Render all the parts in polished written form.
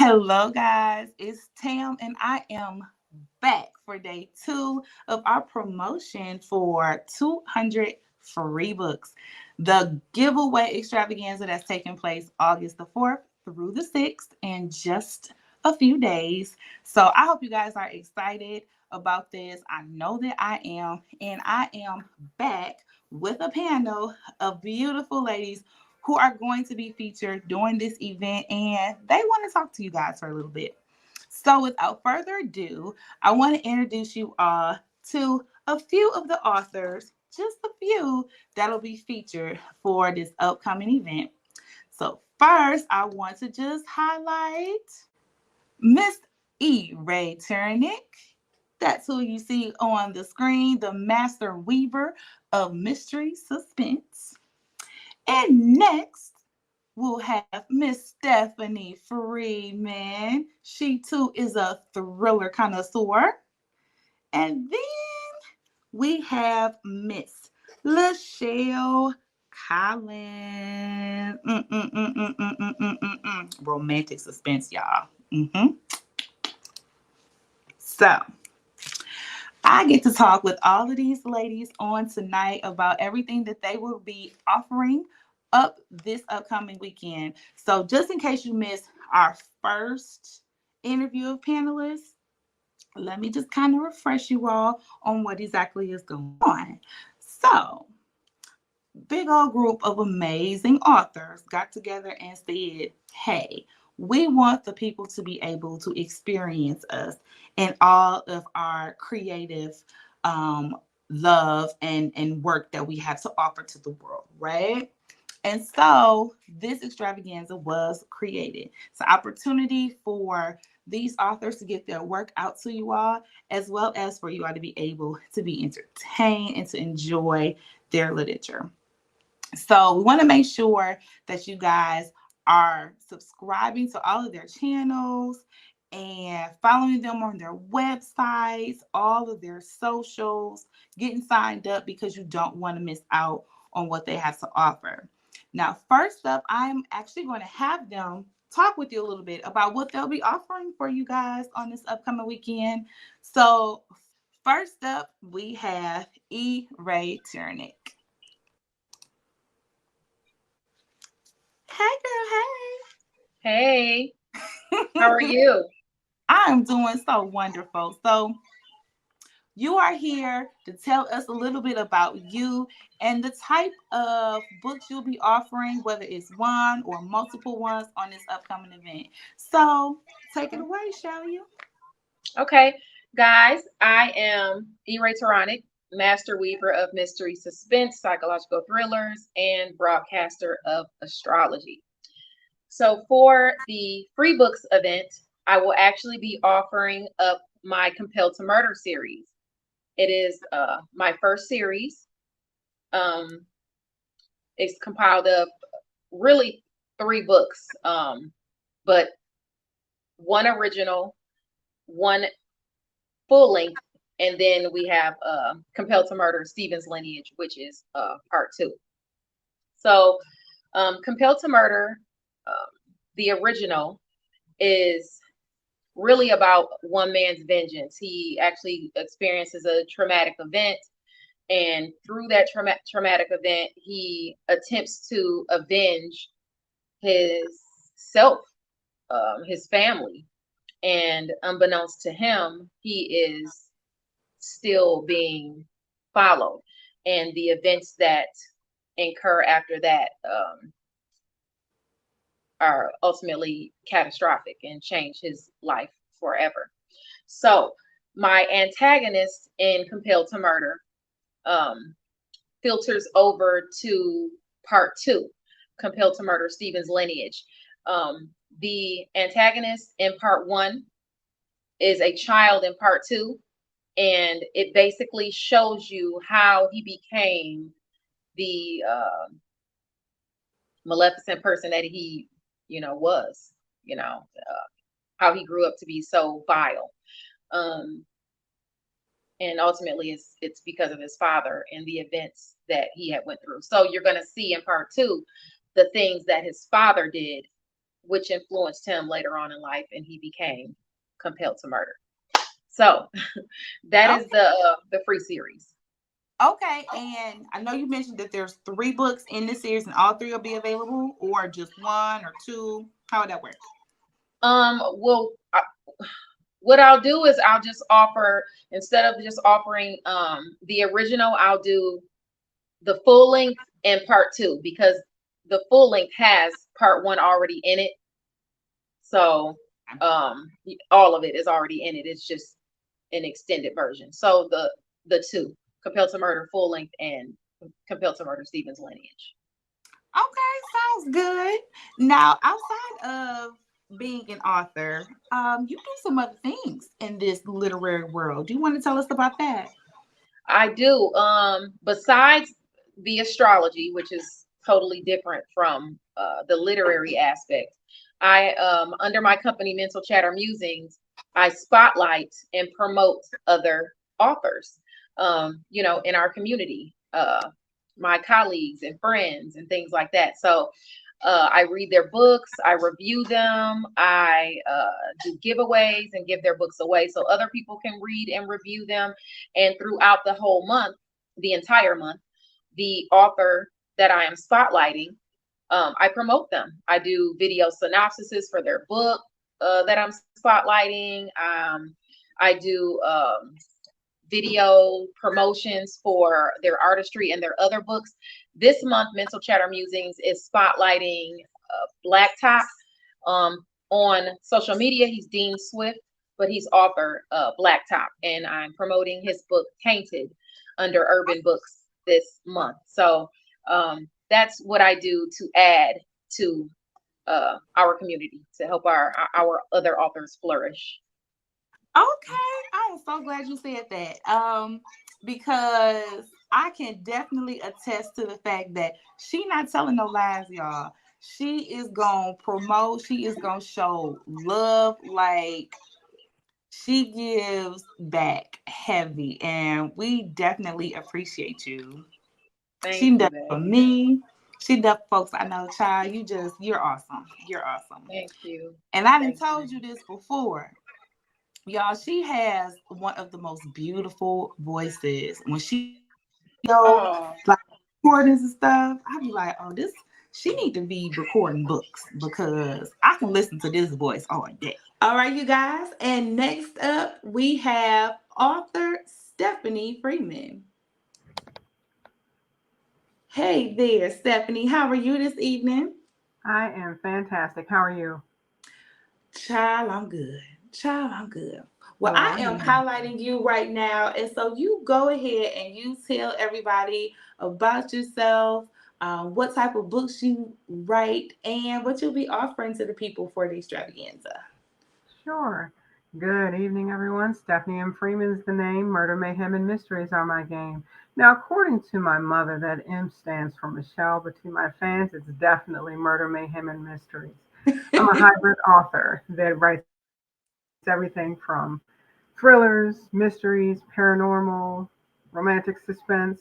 Hello, guys. It's Tam, and I am back for day 2 of our promotion for 200 free books. The giveaway extravaganza that's taking place August the 4th through the 6th in just a few days. So I hope you guys are excited about this. I know that I am, and I am back with a panel of beautiful ladies who are going to be featured during this event, and they want to talk to you guys for a little bit. So, without further ado, I want to introduce you all to a few of the authors, just a few that'll be featured for this upcoming event. So, first, I want to just highlight Miss Raye Turonek. That's who you see on the screen, the master weaver of mystery suspense. And next, we'll have Miss Stephanie Freeman. She too is a thriller connoisseur. And then we have Miss Lashell Collins. Romantic suspense, y'all. So, I get to talk with all of these ladies on tonight about everything that they will be offering up this upcoming weekend. So just in case you missed our first interview of panelists, let me just kind of refresh you all on what exactly is going on. So, big old group of amazing authors got together and said, hey, we want the people to be able to experience us and all of our creative love and work that we have to offer to the world, right? And so this extravaganza was created. It's an opportunity for these authors to get their work out to you all, as well as for you all to be able to be entertained and to enjoy their literature. So we want to make sure that you guys are subscribing to all of their channels and following them on their websites, all of their socials, getting signed up because you don't want to miss out on what they have to offer. Now, first up, I'm actually going to have them talk with you a little bit about what they'll be offering for you guys on this upcoming weekend. So, first up, we have Raye Turonek. Hey, Hey, girl, how are hey. you? I'm doing so wonderful. So, you are here to tell us a little bit about you and the type of books you'll be offering, whether it's one or multiple ones on this upcoming event. So, take it away, shall you? Okay, guys, I am Raye Turonek, master weaver of mystery suspense, psychological thrillers, and broadcaster of astrology. So, for the free books event, I will actually be offering up my Compelled to Murder series. It is my first series. Um, it's compiled of really three books, but one original, one full length, and then we have Compelled to Murder Stephen's Lineage, which is part two. So Compelled to Murder, the original, is really about one man's vengeance. He actually experiences a traumatic event, and through that traumatic event, he attempts to avenge his self, his family. And unbeknownst to him, he is still being followed. And the events that incur after that are ultimately catastrophic and change his life forever. So, my antagonist in Compelled to Murder um, filters over to part two, Compelled to Murder Stephen's Lineage. The antagonist in part one is a child in part two, and it basically shows you how he became the maleficent person that he, was, how he grew up to be so vile. Um, and ultimately it's because of his father and the events that he had went through. So you're going to see in part two the things that his father did which influenced him later on in life, and he became compelled to murder. So that is Okay. the free series. Okay. And I know you mentioned that there's 3 books in this series, and all 3 will be available, or just 1 or 2. How would that work? Well, what I'll do is I'll just offer, instead of just offering the original, I'll do the full length and part two, because the full length has part one already in it. So all of it is already in it. It's just an extended version. So the two, Compelled to Murder full length and Compelled to Murder Stephen's Lineage. Okay, sounds good. Now, outside of being an author, you do some other things in this literary world. Do you want to tell us about that? I do. Besides the astrology, which is totally different from the literary aspect, I under my company Mental Chatter Musings, I spotlight and promote other authors. In our community, my colleagues and friends and things like that. So I read their books, I review them, I do giveaways and give their books away so other people can read and review them. And throughout the whole month, the entire month, the author that I am spotlighting, I promote them. I do video synopsises for their book that I'm spotlighting. I do video promotions for their artistry and their other books. This month, Mental Chatter Musings is spotlighting Blacktop. On social media, he's Dean Swift, but he's author Blacktop, and I'm promoting his book Tainted under Urban Books this month. So that's what I do to add to our community to help our other authors flourish. Okay, I am so glad you said that. Because I can definitely attest to the fact that she not telling no lies, y'all. She is gonna promote. She is gonna show love. Like she gives back heavy, and we definitely appreciate you. Thank She you, does for babe. me. She does for folks I know, child. You're awesome. You're awesome. Thank you. And I done Thank you. told you this before. Y'all, she has one of the most beautiful voices. When she go Oh, like recordings and stuff, I be like, oh, this she need to be recording books because I can listen to this voice all day. All right, you guys. And next up, we have author Stephanie Freeman. Hey there, Stephanie. How are you this evening? I am fantastic. How are you? Child, I'm good. Child, I'm good. Well, Well, I I'm am here. highlighting you right now. And so you go ahead and you tell everybody about yourself, what type of books you write, and what you'll be offering to the people for the extravaganza. Sure. Good evening, everyone. Stephanie M. Freeman's the name. Murder, Mayhem, and Mysteries are my game. Now, according to my mother, that M stands for Michelle, but to my fans, it's definitely Murder, Mayhem, and Mysteries. I'm a hybrid author that writes everything from thrillers, mysteries, paranormal, romantic suspense,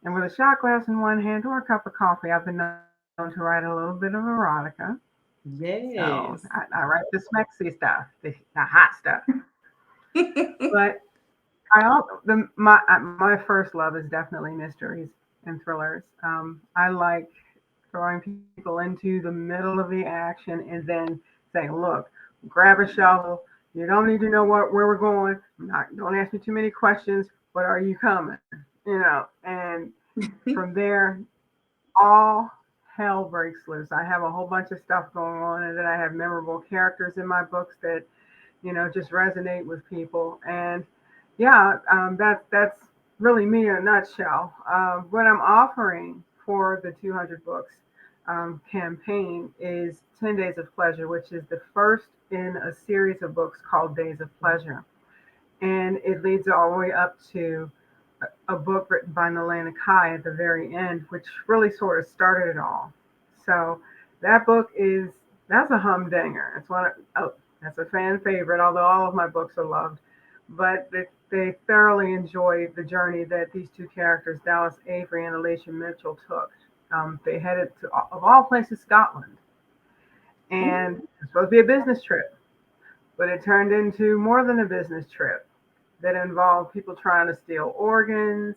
and with a shot glass in one hand or a cup of coffee, I've been known to write a little bit of erotica. So I Yes. write the smexy stuff, the hot stuff. But I also my first love is definitely mysteries and thrillers. I like throwing people into the middle of the action and then saying, "Look, grab a shovel. You don't need to know where we're going. Don't ask me too many questions. But are you coming?" And from there, all hell breaks loose. I have a whole bunch of stuff going on, and then I have memorable characters in my books that just resonate with people. And yeah, that's really me in a nutshell. What I'm offering for the 200 books campaign is 10 Days of Pleasure, which is the first in a series of books called Days of Pleasure, and it leads all the way up to a book written by Nalana Kai at the very end, which really sort of started it all. So that book that's a humdinger. That's a fan favorite, although all of my books are loved. But they thoroughly enjoy the journey that these two characters, Dallas Avery and Alicia Mitchell, took. They headed to, of all places, Scotland, And it's supposed to be a business trip, but it turned into more than a business trip that involved people trying to steal organs,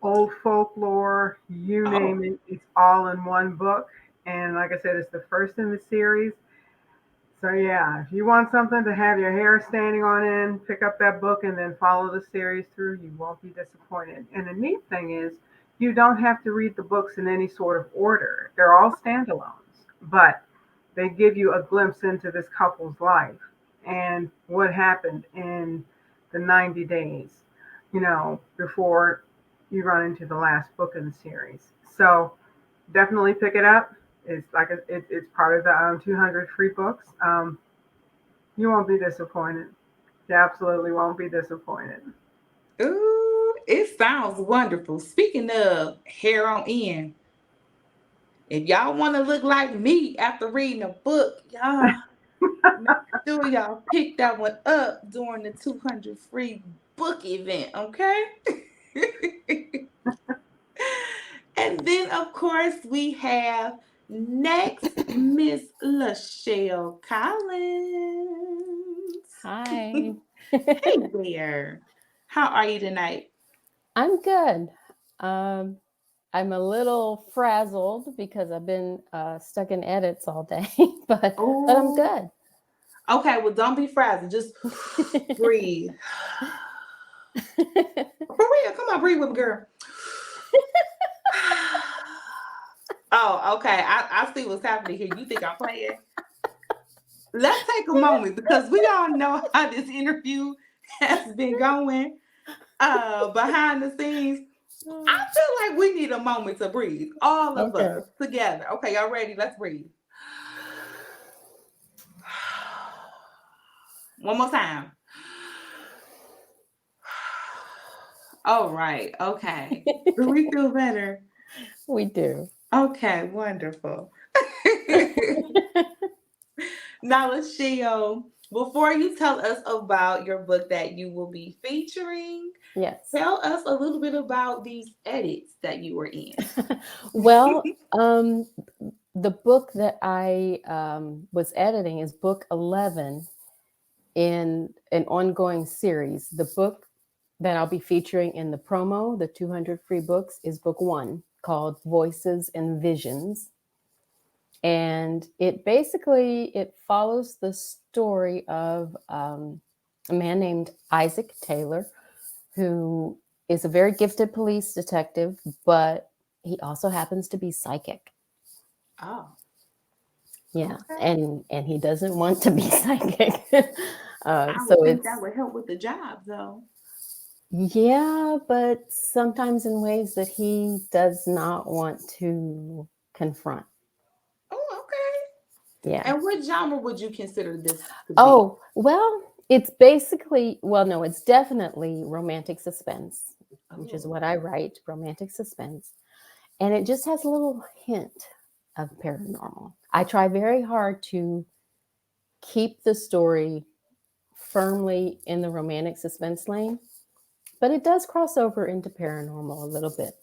old folklore, you Oh, name it. It's all in one book. And like I said, it's the first in the series. So yeah, if you want something to have your hair standing on end, pick up that book and then follow the series through. You won't be disappointed. And the neat thing is, you don't have to read the books in any sort of order. They're all standalones, but they give you a glimpse into this couple's life and what happened in the 90 days, before you run into the last book in the series. So definitely pick it up. It's part of the 200 free books. You won't be disappointed. You absolutely won't be disappointed. ooh, it sounds wonderful. Speaking of hair on end, if y'all want to look like me after reading a book, y'all make sure y'all pick that one up during the 200 free book event, okay? And then, of course, we have next Miss Lashell Collins. Hi. Hey there. How are you tonight? I'm good. Um, I'm a little frazzled because I've been stuck in edits all day, but I'm Oh, good. okay. Well, don't be frazzled. Just breathe. For real, come on, breathe with me, girl. Oh, okay. I see what's happening here. You think I'm playing? Let's take a moment because we all know how this interview has been going behind the scenes. I feel like we need a moment to breathe. All of Okay. us together. Okay, y'all ready? Let's breathe. One more time. All right. Okay. Do we feel better? We do. Okay, wonderful. Now, Lashio, before you tell us about your book that you will be featuring, Yes. tell us a little bit about these edits that you were in. Well, the book that I was editing is book 11 in an ongoing series. The book that I'll be featuring in the promo, the 200 free books, is book 1 called Voices and Visions. And it follows the story of a man named Isaac Taylor, who is a very gifted police detective, but he also happens to be psychic. Oh, Yeah, okay. and he doesn't want to be psychic. I would So think that it's would help with the job, though. yeah, but sometimes in ways that he does not want to confront. Oh, okay. Yeah. And what genre would you consider this to be? Oh, well, it's basically, well, no, it's definitely romantic suspense, which is Oh, what I write, romantic suspense. And it just has a little hint of paranormal. I try very hard to keep the story firmly in the romantic suspense lane, but it does cross over into paranormal a little bit.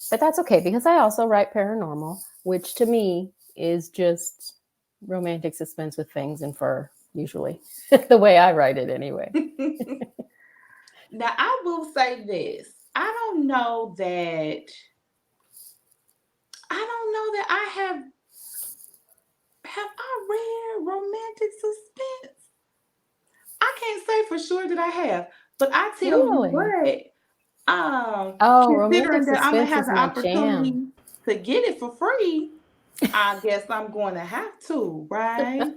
But that's okay because I also write paranormal, which to me is just romantic suspense with fangs and fur, usually. The way I write it anyway. now, I will say this. I don't know that I have I read romantic suspense. I can't say for sure that I have, but I tell you Really? what, Oh, romantic considering that I'm gonna suspense have is the my jam. opportunity to get it for free, I guess I'm going to have to, right?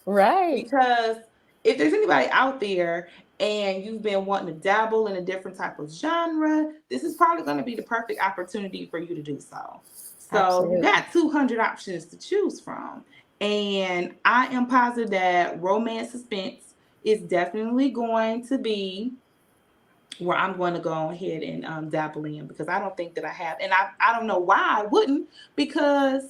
Right. Because if there's anybody out there and you've been wanting to dabble in a different type of genre, this is probably going to be the perfect opportunity for you to do so. So you Absolutely. got 200 options to choose from. And I am positive that romance suspense is definitely going to be where I'm going to go ahead and dabble in because I don't think that I have. And I don't know why I wouldn't because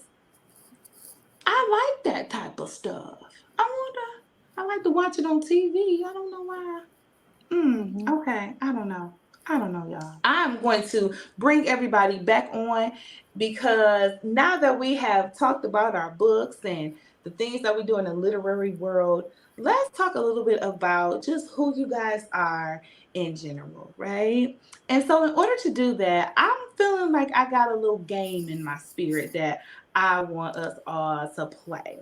I like that type of stuff. I wonder. I like to watch it on TV. I don't know why. Mhm. Okay. I don't know. I don't know, y'all. I'm going to bring everybody back on because now that we have talked about our books and the things that we do in the literary world, let's talk a little bit about just who you guys are in general, right? And so, in order to do that, I'm feeling like I got a little game in my spirit that I want us all to play.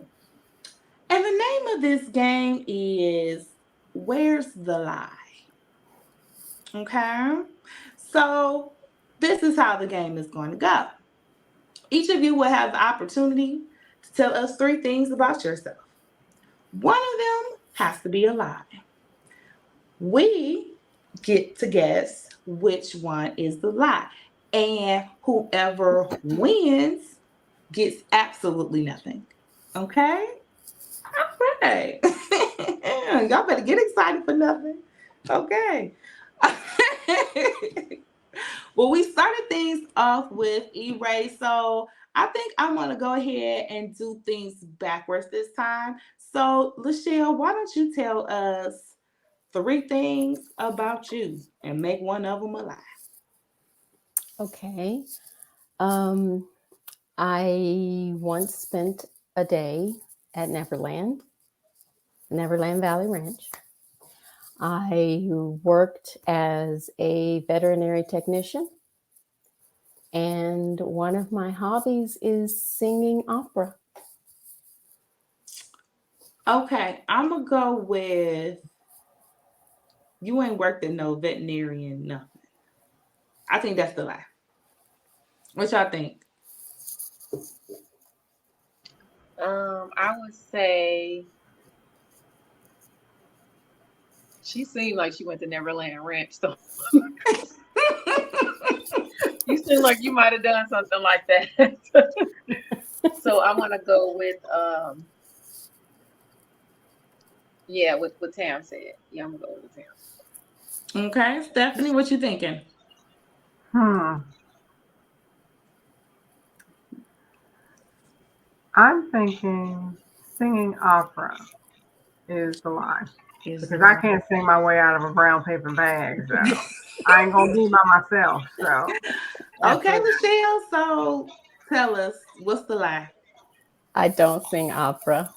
And the name of this game is Where's the Lie? Okay. So this is how the game is going to go. Each of you will have the opportunity to tell us three things about yourself. One of them has to be a lie. We get to guess which one is the lie. And whoever wins gets absolutely nothing. Okay? All right. Y'all better get excited for nothing. Okay. Well, we started things off with E-Ray, so I think I'm gonna go ahead and do things backwards this time. So, Lashell, why don't you tell us three things about you and make one of them a lie? Okay. Um, I once spent a day at Neverland Valley Ranch. I worked as a veterinary technician, and one of my hobbies is singing opera. Okay, I'm gonna go with you ain't worked at no veterinarian nothing. I think that's the lie. What y'all think? I would say she seemed like she went to Neverland Ranch, so you seem like you might have done something like that. So I'm gonna go with yeah, with what Tam said. Yeah, I'm gonna go with Tam. Okay, Stephanie, what you thinking? Hmm. I'm thinking singing opera is the lie Is because I the can't sing my way out of a brown paper bag. So I ain't gonna be by myself. So that's Okay, it. Lachelle. So tell us what's the lie? I don't sing opera.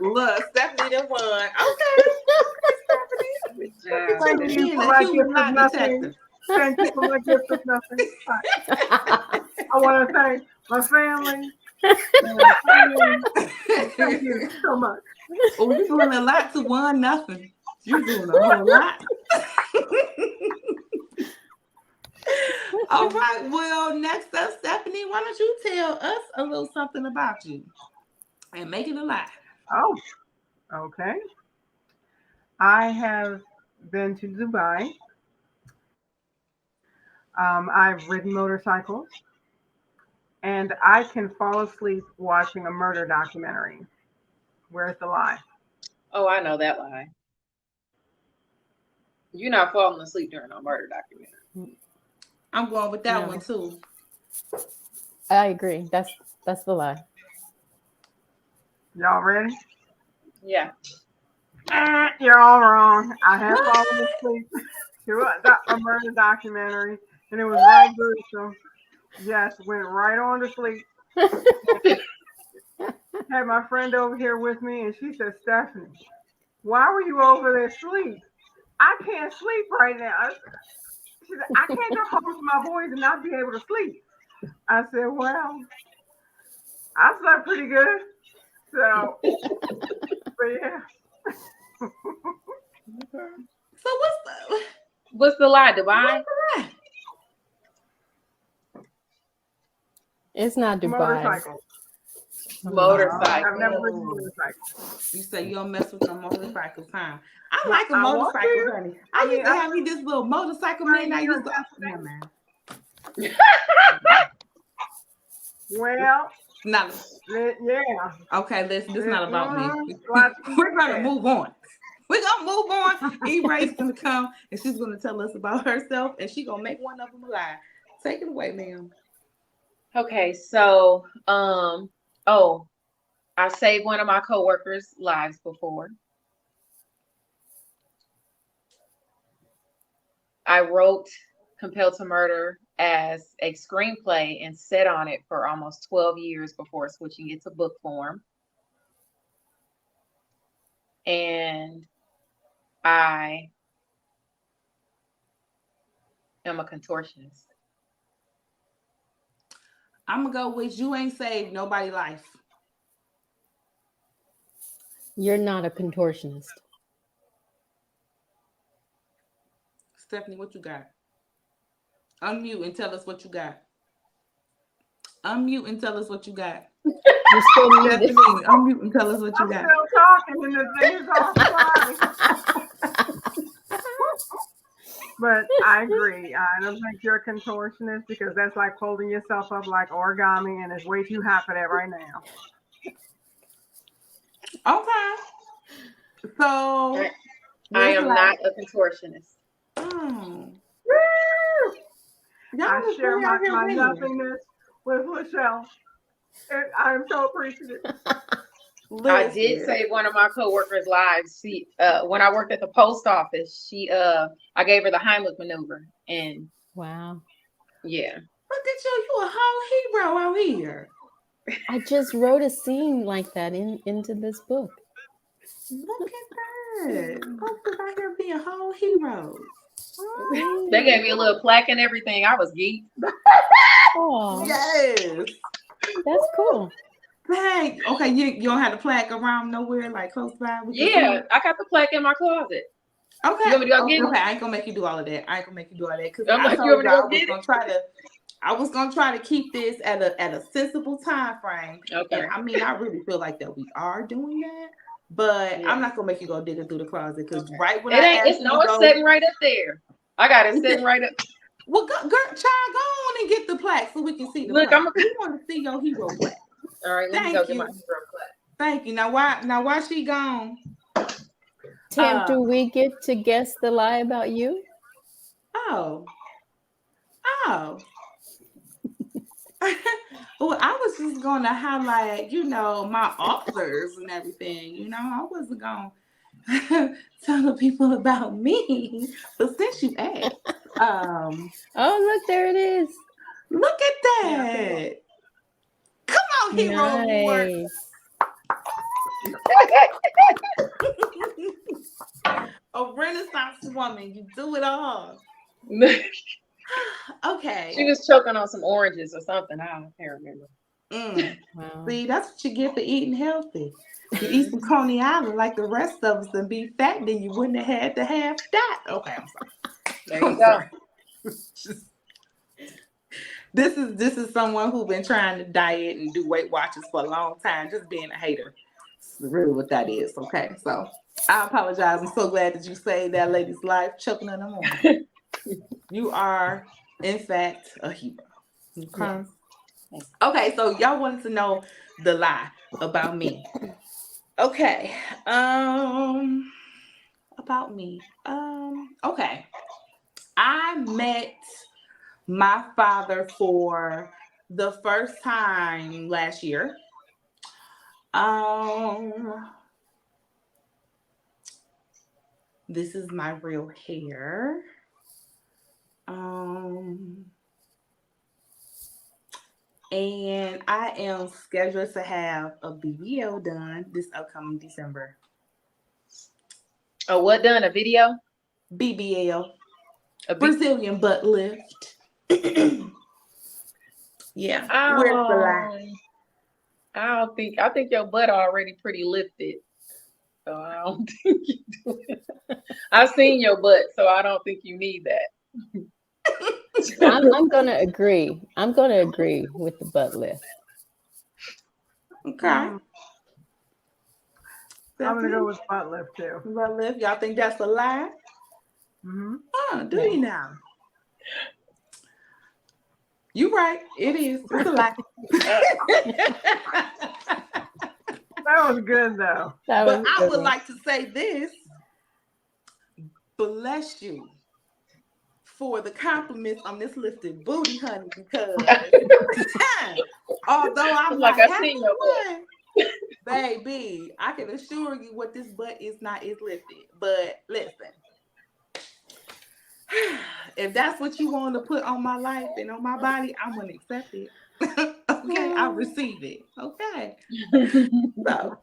Look, Stephanie done won. Okay, okay, Stephanie. Good Look at job, Thank you you being for a Stephanie. my human gift of lie nothing. detector. Thank you for my gift of nothing. I want to thank my family and my friends. Thank you so much. Oh, you're doing a lot to one nothing. You're doing a whole lot. All right. Well, next up, Stephanie, why don't you tell us a little something about you and make it a lie? Oh, okay. I have been to Dubai. I've ridden motorcycles, and I can fall asleep watching a murder documentary. Where's the lie? Oh, I know that lie. You're not falling asleep during a murder documentary. I'm going with that one No, too. I agree. That's the lie. Y'all ready? Yeah. You're all wrong. I have What? fallen asleep to a murder documentary, and it was right gruesome. Yes, went right on to sleep. Had my friend over here with me, and she said, Stephanie, why were you over there asleep? I can't sleep right now. She said, I can't go home to my boys and not be able to sleep. I said, well, I slept pretty good. So, but yeah. So What's the lie, what's Dubai? the lie? It's not Dubai. Motorcycle. I've never ridden a Motorcycle. motorcycle. You say you don't mess with your motorcycles, huh? I Well, like a I want motorcycle, to. honey. I I mean, used to I have me this little motorcycle right man. I here used in to. Yeah, Pennsylvania. man. Well, Now, yeah. okay, this not about me. Lots of We're gonna success. move on. We're gonna move on. E-Ray's gonna come and she's gonna tell us about herself and she's gonna make one of them a lie. Take it away, ma'am. Okay, so oh, I saved one of my coworkers' lives before. I wrote Compelled to Murder as a screenplay and sat on it for almost 12 years before switching it to book form. And I am a contortionist. I'm gonna go with you ain't saved nobody life. You're not a contortionist. Stephanie, what you got? Unmute and tell us what you got. Unmute and tell us what you got. You're still muted. Stephanie, unmute and tell us what you I'm got. still talking and the thing is all flying. But I agree. I don't think you're a contortionist because that's like folding yourself up like origami, and it's way too hot for that right now. Okay. So I am not a contortionist. Oh. I share my nothingness with Lashell. And I'm so appreciative. I did save one of my coworkers' lives. She, when I worked at the post office, I gave her the Heimlich maneuver, and Wow. yeah. Look at you a whole hero out here. I just wrote a scene like that into this book. Look at that. Folks out here being whole heroes. They gave me a little plaque and everything. I was geeked. Oh, Yes. that's cool. Dang. Okay, you don't have the plaque around nowhere, like close by? Yeah, I got the plaque in my closet. Okay. You want me to go get it? Okay, I ain't gonna make you do all of that. Because I'm I like, told you want me to you go get it? I was gonna try to keep this at a sensible time frame. Okay. And I mean, I really feel like that we are doing that, but Yeah. I'm not gonna make you go digging through the closet because Okay. right when It's sitting right up there. I got it sitting right up. Well, girl, child, go on and get the plaque so we can see the Look, plaque. We want to see your hero plaque. All right, let me go get my hero plaque. Thank you. Now why she gone? Tam, do we get to guess the lie about you? Oh. Well, I was just gonna highlight, my authors and everything. I wasn't gonna tell the people about me. But since you asked, Oh, look, there it is. look at that. Come on, Hero Award. Nice. A Renaissance woman, you do it all. Okay. She was choking on some oranges or something. I can't remember. Wow. See, that's what you get for eating healthy. You eat some Coney Island like the rest of us and be fat, then you wouldn't have had to have that. Okay, I'm sorry. There you go. This is someone who's been trying to diet and do Weight Watchers for a long time, just being a hater. That's really what that is. Okay, so I apologize. I'm so glad that you saved that lady's life, choking in the morning. You are, in fact, a hero. Okay. Yes. Okay, so y'all wanted to know the lie about me. Okay. About me. Okay. I met my father for the first time last year. This is my real hair. And I am scheduled to have a BBL done this upcoming December. Oh, what done? A video? BBL. A Brazilian butt lift. Yeah. Oh, Where's the lie? I think your butt already pretty lifted. So I don't think you do it. I've seen your butt, so I don't think you need that. I'm gonna agree. I'm gonna agree with the butt lift. Okay. I'm gonna go with butt lift too. Butt lift. Y'all think that's a lie? Mm-hmm. Oh, do you now? You right. It is. It's a lie. That was good though. But I would like to say this. Bless you for the compliments on this lifted booty, honey, because although I'm like not I seen your butt, baby, I can assure you what this butt is not is lifted. But listen, If that's what you want to put on my life and on my body, I'm gonna accept it. Okay, I'll receive it. Okay. So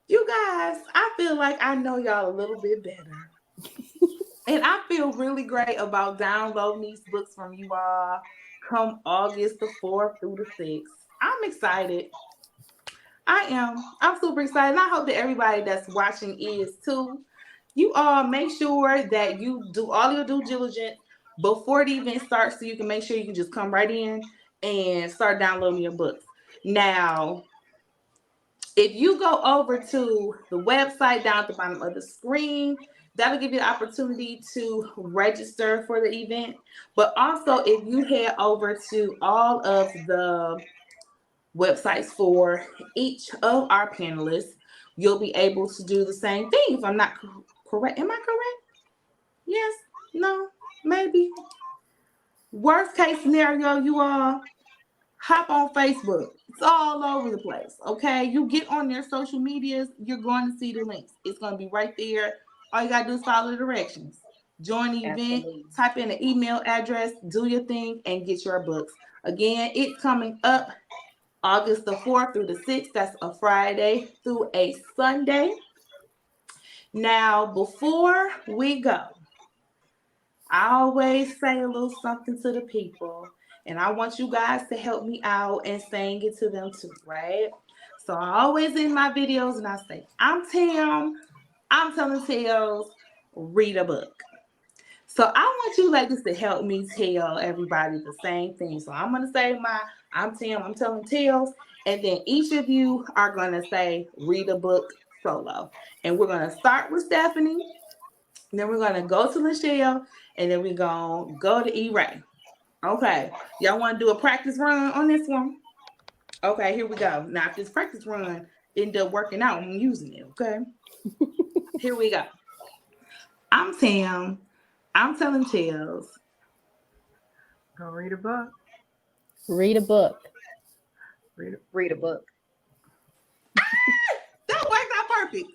you guys, I feel like I know y'all a little bit better. And I feel really great about downloading these books from you all come August the 4th through the 6th. I'm excited. I am. I'm super excited. And I hope that everybody that's watching is too. You all make sure that you do all your due diligence before the event starts so you can make sure you can just come right in and start downloading your books. Now, if you go over to the website down at the bottom of the screen, that'll give you the opportunity to register for the event. But also, if you head over to all of the websites for each of our panelists, you'll be able to do the same thing. If I'm not correct, am I correct? Yes, no, maybe. Worst case scenario, you all hop on Facebook. It's all over the place. Okay. You get on their social medias, you're going to see the links. It's going to be right there. All you got to do is follow the directions. Join the event, Absolutely. type in an email address, do your thing, and get your books. Again, it's coming up August the 4th through the 6th. That's a Friday through a Sunday. Now, before we go, I always say a little something to the people, and I want you guys to help me out and saying it to them too, right? So I always in my videos and I say, I'm Tam, I'm telling tales, read a book. So I want you ladies to help me tell everybody the same thing. So I'm gonna say I'm Tam, I'm telling tales, and then each of you are gonna say read a book solo. And we're gonna start with Stephanie. Then we're gonna go to Lashell, and then we're gonna go to E-Ray. Okay. Y'all want to do a practice run on this one? Okay, here we go. Now, if this practice run end up working out, I'm using it. Okay. Here we go. I'm Tam. I'm telling tales. Go read a book. Read a book. Read a book. That worked out perfect.